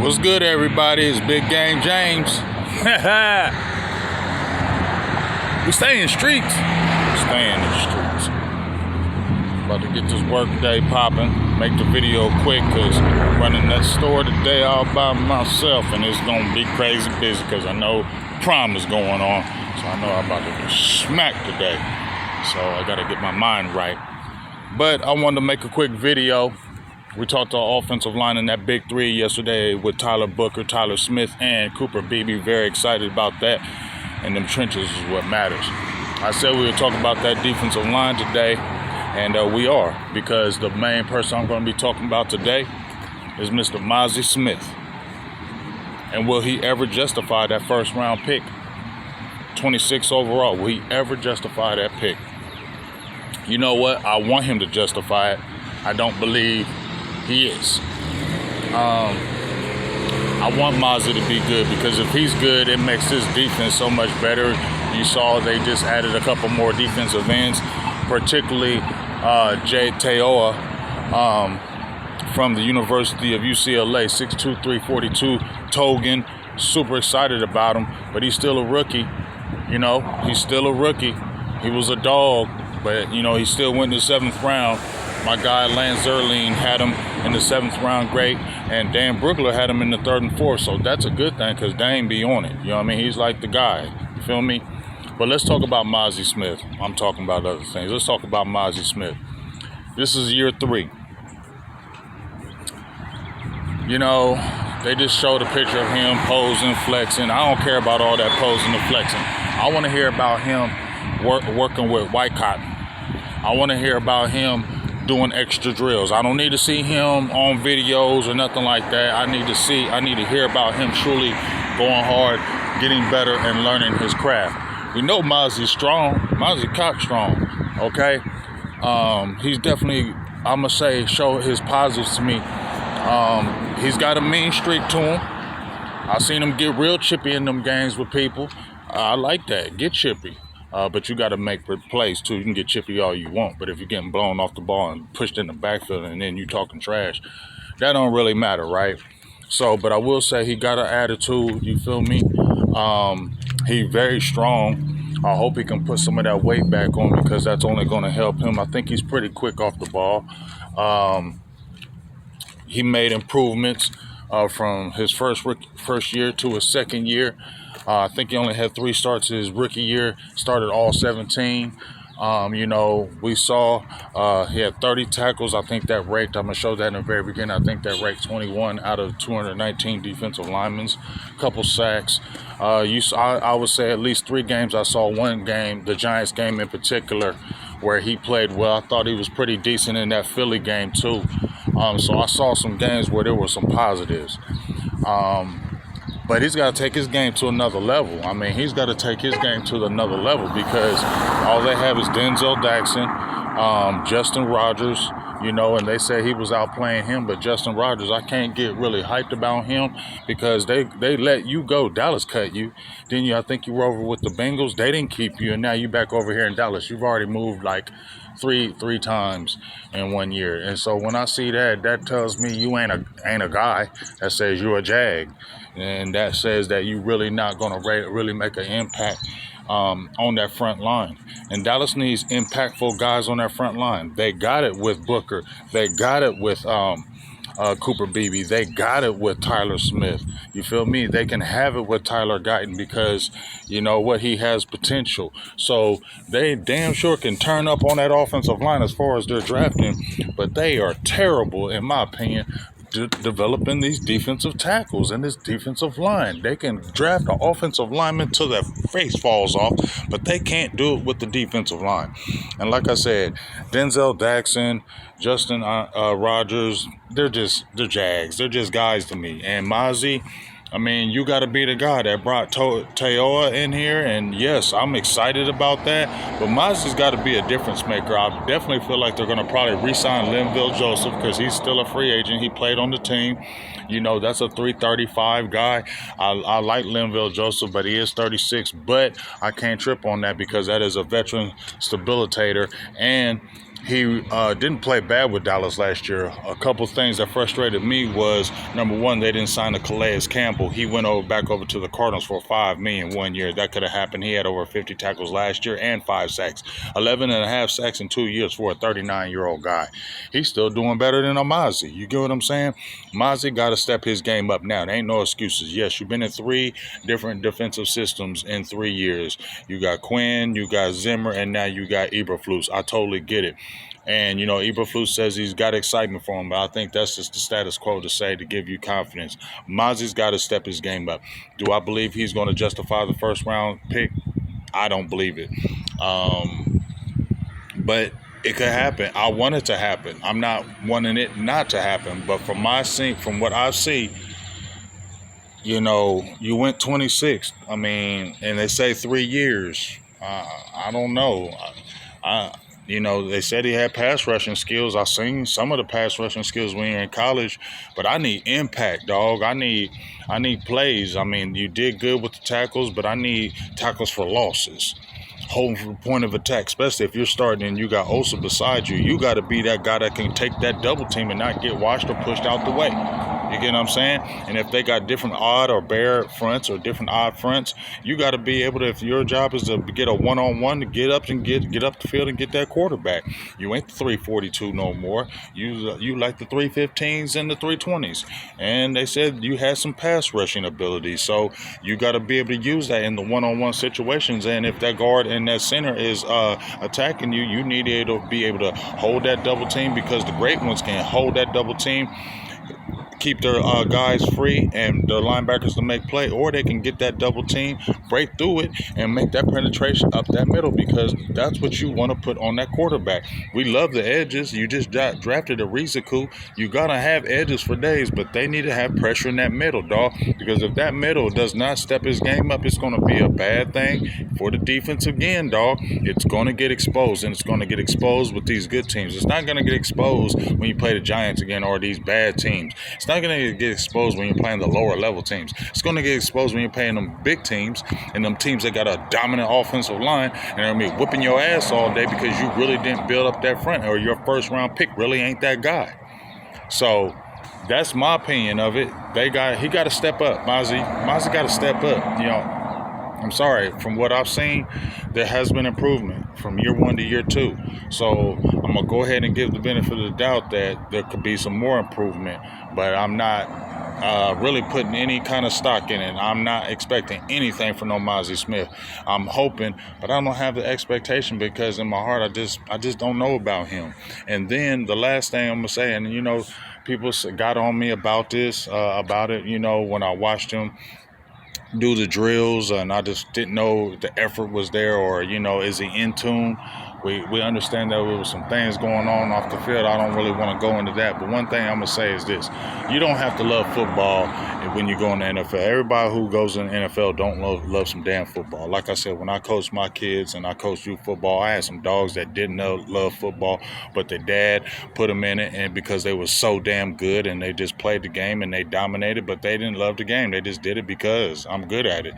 What's good, everybody? It's Big Game James. We stay in streets. Staying in the streets. About to get this work day popping. Make the video quick because I'm running that store today all by myself, and it's gonna be crazy busy because I know prom is going on. So I know I'm about to get smacked today. So I gotta get my mind right. But I wanted to make a quick video. We talked to our offensive line in that big three yesterday with Tyler Booker, Tyler Smith, and Cooper Beebe. Very excited about that. And them trenches is what matters. I said we would talk about that defensive line today, and we are, because the main person I'm going to be talking about today is Mr. Mazi Smith. And will he ever justify that first round pick? 26 overall. Will he ever justify that pick? You know what? I want him to justify it. I don't believe he is. I want Mazi to be good, because if he's good, it makes this defense so much better. You saw they just added a couple more defensive ends, particularly Jay Teoa from the University of UCLA, 6'2", 342, Togan. Super excited about him, but he's still a rookie. You know, he's still a rookie. He was a dog, but, you know, he still went in the 7th round. My guy Lance Zerline had him in the 7th round, great, and Dan Brookler had him in the 3rd and 4th, so that's a good thing because Dane be on it. You know what I mean? He's like the guy. You feel me? But let's talk about Mazi Smith. I'm talking about other things. Let's talk about Mazi Smith. This is year 3. You know, they just showed a picture of him posing, flexing. I don't care about all that posing and flexing. I want to hear about him working with white cotton. I want to hear about him doing extra drills. I don't need to see him on videos or nothing like that. I need to hear about him truly going hard, getting better, and learning his craft. We know Mazi's strong. Mazi cock strong, okay? He's definitely, I'm going to say, show his positives to me. He's got a mean streak to him. I seen him get real chippy in them games with people. I like that. Get chippy. But you got to make plays, too. You can get chippy all you want, but if you're getting blown off the ball and pushed in the backfield and then you talking trash, that don't really matter, right? So, but I will say he got an attitude, you feel me? He's very strong. I hope he can put some of that weight back on, because that's only going to help him. I think he's pretty quick off the ball. He made improvements from his first year to his second year. I think he only had 3 starts his rookie year, started all 17. You know, we saw he had 30 tackles. I think that ranked, I'm going to show that in the very beginning, I think that ranked 21 out of 219 defensive linemen. Couple sacks. I would say at least 3 games. I saw one game, the Giants game in particular, where he played well. I thought he was pretty decent in that Philly game too. So I saw some games where there were some positives. But he's got to take his game to another level. I mean, he's got to take his game to another level, because all they have is Denzel Jackson, Justin Rogers, you know, and they say he was outplaying him. But Justin Rogers, I can't get really hyped about him, because they let you go. Dallas cut you. Then I think you were over with the Bengals. They didn't keep you, and now you back over here in Dallas. You've already moved like three times in 1 year. And so when I see that, that tells me you ain't a guy. That says you're a jag. And that says that you really not going to really make an impact on that front line. And Dallas needs impactful guys on that front line. They got it with Booker. They got it with Cooper Beebe. They got it with Tyler Smith. You feel me? They can have it with Tyler Guyton, because you know what, he has potential. So they damn sure can turn up on that offensive line as far as their drafting, but they are terrible, in my opinion, developing these defensive tackles and this defensive line. They can draft an offensive lineman till their face falls off, but they can't do it with the defensive line. And like I said, Denzel Jackson, Justin Rogers, they're Jags. They're just guys to me. And Mazi, I mean, you got to be the guy that brought Teoa in here, and yes, I'm excited about that, but Mazi's got to be a difference maker. I definitely feel like they're going to probably re-sign Linville Joseph, because he's still a free agent. He played on the team. You know, that's a 335 guy. I like Linville Joseph, but he is 36, but I can't trip on that, because that is a veteran stabilitator, and he didn't play bad with Dallas last year. A couple things that frustrated me was, number one, they didn't sign a Calais Campbell. He went back over to the Cardinals for $5 million 1 year. That could have happened. He had over 50 tackles last year and 5 sacks, 11 and a half sacks in 2 years for a 39-year-old guy. He's still doing better than Mazi. You get what I'm saying? Mazi got to step his game up now. There ain't no excuses. Yes, you've been in 3 different defensive systems in 3 years. You got Quinn, you got Zimmer, and now you got Eberflus. I totally get it. And, Eberflus says he's got excitement for him, but I think that's just the status quo to say to give you confidence. Mazi's got to step his game up. Do I believe he's going to justify the first-round pick? I don't believe it. But it could happen. I want it to happen. I'm not wanting it not to happen. But from what I see, you went 26th. I mean, and they say 3 years. I don't know. They said he had pass rushing skills. I seen some of the pass rushing skills when you're in college, but I need impact, dog. I need plays. I mean, you did good with the tackles, but I need tackles for losses. Holding from the point of attack, especially if you're starting and you got Osa beside you. You got to be that guy that can take that double team and not get washed or pushed out the way. You get what I'm saying? And if they got different odd or bare fronts or different odd fronts, you got to be able to, if your job is to get a one-on-one, to get up and get up the field and get that quarterback. You ain't the 342 no more. You like the 315s and the 320s. And they said you had some pass rushing ability. So you got to be able to use that in the one-on-one situations. And if that guard and that center is attacking you, you need to be able to hold that double team, because the great ones can hold that double team, keep their guys free and their linebackers to make play, or they can get that double team, break through it, and make that penetration up that middle, because that's what you want to put on that quarterback. We love the edges. You just drafted a Riziku. You got to have edges for days, but they need to have pressure in that middle, dog, because if that middle does not step his game up, it's going to be a bad thing for the defense again, dog. It's going to get exposed, and it's going to get exposed with these good teams. It's not going to get exposed when you play the Giants again or these bad teams. It's not going to get exposed when you're playing the lower level teams. It's going to get exposed when you're playing them big teams and them teams that got a dominant offensive line, and they're going to be whipping your ass all day because you really didn't build up that front, or your first round pick really ain't that guy. So that's my opinion of it. He got to step up. Mazi got to step up. I'm sorry. From what I've seen, there has been improvement from year 1 to year 2. So I'm going to go ahead and give the benefit of the doubt that there could be some more improvement, but I'm not really putting any kind of stock in it. I'm not expecting anything from Mazi Smith. I'm hoping, but I don't have the expectation, because in my heart, I just don't know about him. And then the last thing I'm going to say, and people got on me about this, about it, when I watched him do the drills, and I just didn't know the effort was there, or is he in tune? We understand that there was some things going on off the field. I don't really want to go into that, but one thing I'm gonna say is this: you don't have to love football when you go in the NFL. Everybody who goes in the NFL don't love some damn football. Like I said, when I coached my kids and I coached youth football, I had some dogs that didn't love football, but their dad put them in it, and because they were so damn good and they just played the game and they dominated, but they didn't love the game. They just did it because I'm good at it.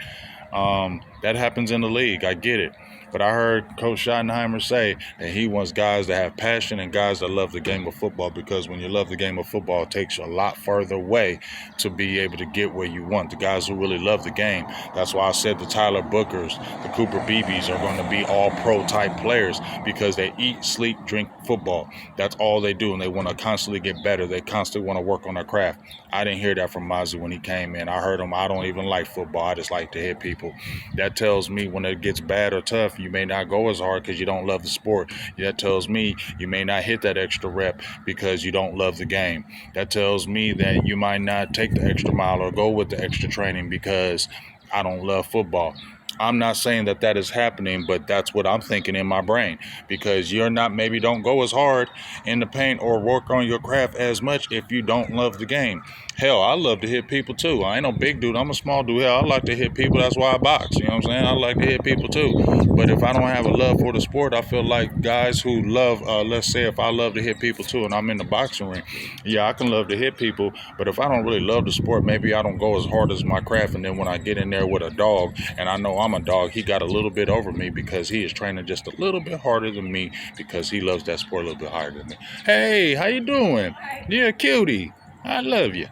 That happens in the league. I get it. But I heard Coach Schottenheimer say that he wants guys that have passion and guys that love the game of football, because when you love the game of football, it takes you a lot further away to be able to get where you want. The guys who really love the game. That's why I said the Tyler Bookers, the Cooper Beebes are going to be all pro type players, because they eat, sleep, drink football. That's all they do, and they want to constantly get better. They constantly want to work on their craft. I didn't hear that from Mazi when he came in. I heard him, I don't even like football. I just like to hit people. That tells me when it gets bad or tough, you may not go as hard because you don't love the sport. That tells me you may not hit that extra rep because you don't love the game. That tells me that you might not take the extra mile or go with the extra training because I don't love football. I'm not saying that is happening, but that's what I'm thinking in my brain, because you're not, maybe don't go as hard in the paint or work on your craft as much if you don't love the game. Hell, I love to hit people too. I ain't no big dude. I'm a small dude. Hell, I like to hit people. That's why I box. You know what I'm saying? I like to hit people too. But if I don't have a love for the sport, I feel like guys who love, let's say if I love to hit people too and I'm in the boxing ring, yeah, I can love to hit people. But if I don't really love the sport, maybe I don't go as hard as my craft. And then when I get in there with a dog and I know though I'm a dog, he got a little bit over me because he is training just a little bit harder than me because he loves that sport a little bit harder than me. Hey, how you doing? Yeah, cutie. I love you.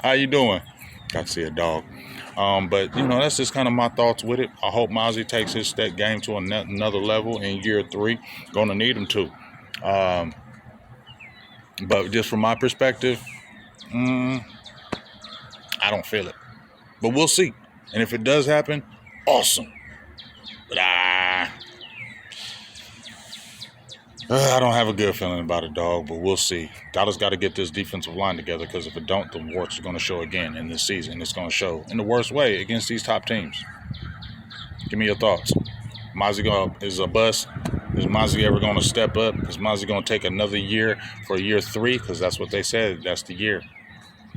How you doing? Got to see a dog. But, that's just kind of my thoughts with it. I hope Mazi takes his game to another level in year 3. Going to need him to. But just from my perspective, I don't feel it. But we'll see. And if it does happen, awesome. But I don't have a good feeling about it, dog. But we'll see. Dallas got to get this defensive line together because if it don't, the warts are going to show again in this season. It's going to show in the worst way against these top teams. Give me your thoughts. Mazi is a bust. Is Mazi ever going to step up? Is Mazi going to take another year for year 3? Because that's what they said. That's the year.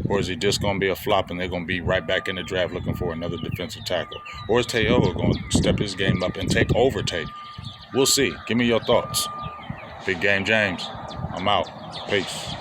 Or is he just going to be a flop and they're going to be right back in the draft looking for another defensive tackle? Or is Tayoga going to step his game up and take over Tate? We'll see. Give me your thoughts. Big Game James. I'm out. Peace.